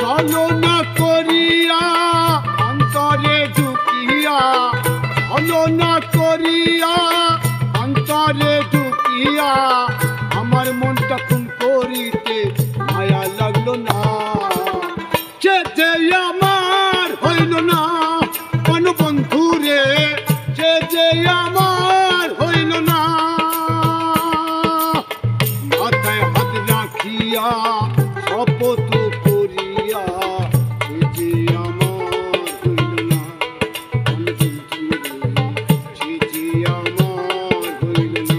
ছলনা করিয়া অন্তরে ঢুকিয়া, ছলনা করিয়া অন্তরে ঢুকিয়া আমার মনটা খুন করিতে মায়া লাগলো না। যেতে আমার হইল না কোন বন্ধু রে, যেতে আমার হইল না। মাথায় হাত রাখিয়া শপথ করিয়া, যেতে আমার হইল না কোন বন্ধু রে, যেতে আমার হইল না।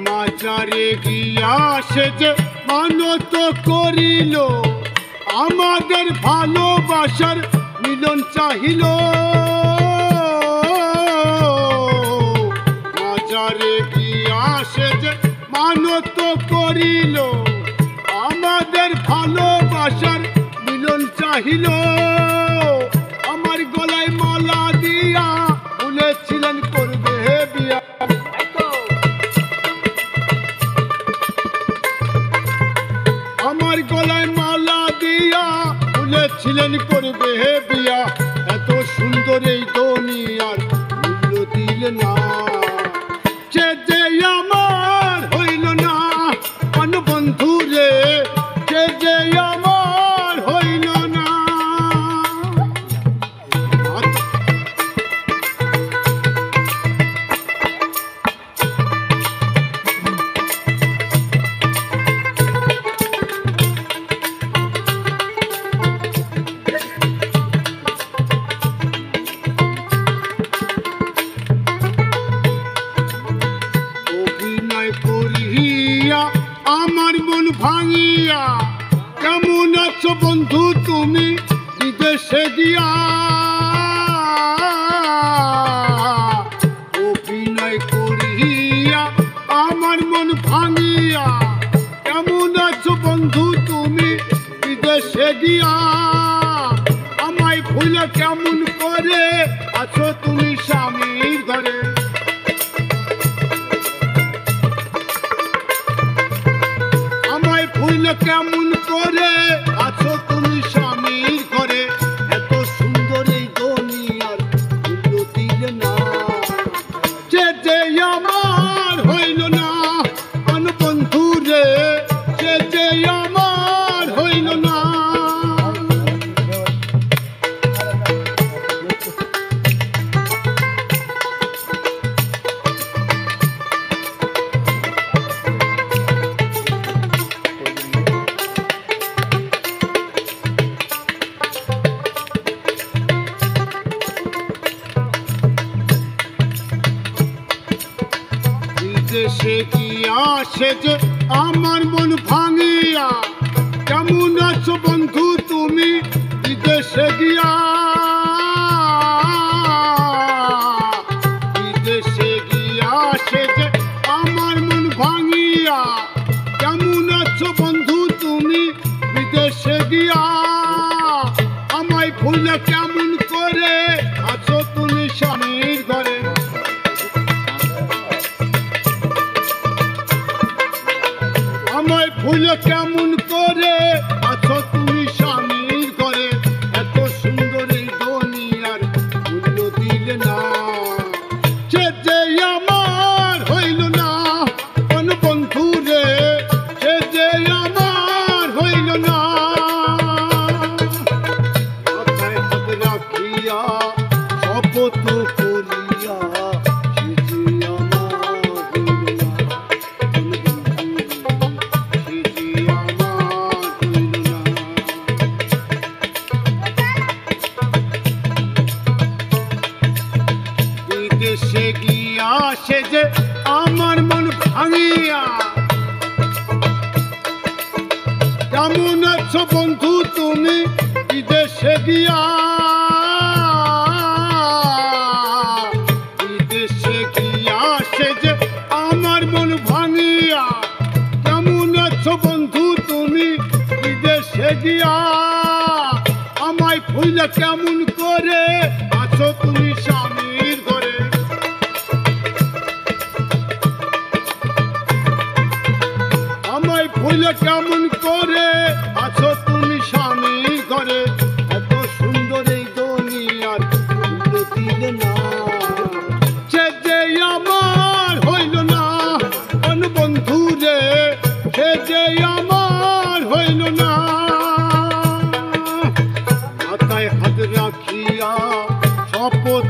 মাজারে গিয়া সে যে মানত করিল, আমাদের ভালোবাসার মিলন চাহিল। মাজারে গিয়া সে যে মানত করিল, আমাদের ভালোবাসার মিলন চাহিল। আমার গলায় মালা দিয়া বলেছিলেন করবে বিয়া, আমার গলায় মালা দিয়া বলেছিলেন করবে বিয়া। এত সুন্দর এই দুনিয়ার মূল্য দিল না। যে আমার হইল না কোন বন্ধু রে, যে আমার হইল না। আমার মন ভাঙিয়া কেমন আছো বন্ধু তুমি বিদেশে গিয়া, অভিনয় করিয়া আমার মন ভাঙিয়া কেমন আছো বন্ধু তুমি বিদেশে গিয়া। আমায় ভুলে কেমন করে আছো তুমি স্বামীর ঘরে, কেমন করে আছো তুমি স্বামীর ঘরে। এত সুন্দর এই দুনিয়ার মূল্য দিলে না। যেতে আমার হইল না কোন বন্ধু রে, যেতে আমার হইল না। দেশে গিয়া সে যে আমার মন ভাঙিয়া কেমন আছো বন্ধু তুমি বিদেশে গিয়া। বিদেশে গিয়া সে যে আমার মন ভাঙিয়া কেমন আছো বন্ধু তুমি বিদেশে গিয়া। আমায় ভুলে কেমন করে আছো তুমি স্বামীর ঘরে, আমায় ভুলে কেমন করে আছো তুমি স্বামীর ঘরে। এত সুন্দর এই দুনিয়ার মূল্য দিলে না। যেতে আমার হইল না কোন বন্ধু রে, যেতে আমার হইল না। মাথায় হাত রাখিয়া শপথ করিয়া, দেশে গিয়া সে যে আমার মন ভাঙিয়া কেমন আছো বন্ধু তুমি বিদেশে গিয়া। দেখিয়া আমায় ভুলে কেমন করে আছো তুমি স্বামীর ঘরে। আমায় ভুলে কেমন করে আছো তুমি স্বামীর ঘরে। এত সুন্দর এই দুনিয়ার ভুলে দিলে না, সে যে আমার হইল না কোন বন্ধু রে, সে যে আমার হইল না। মাথায় হাত রাখিয়া শপথ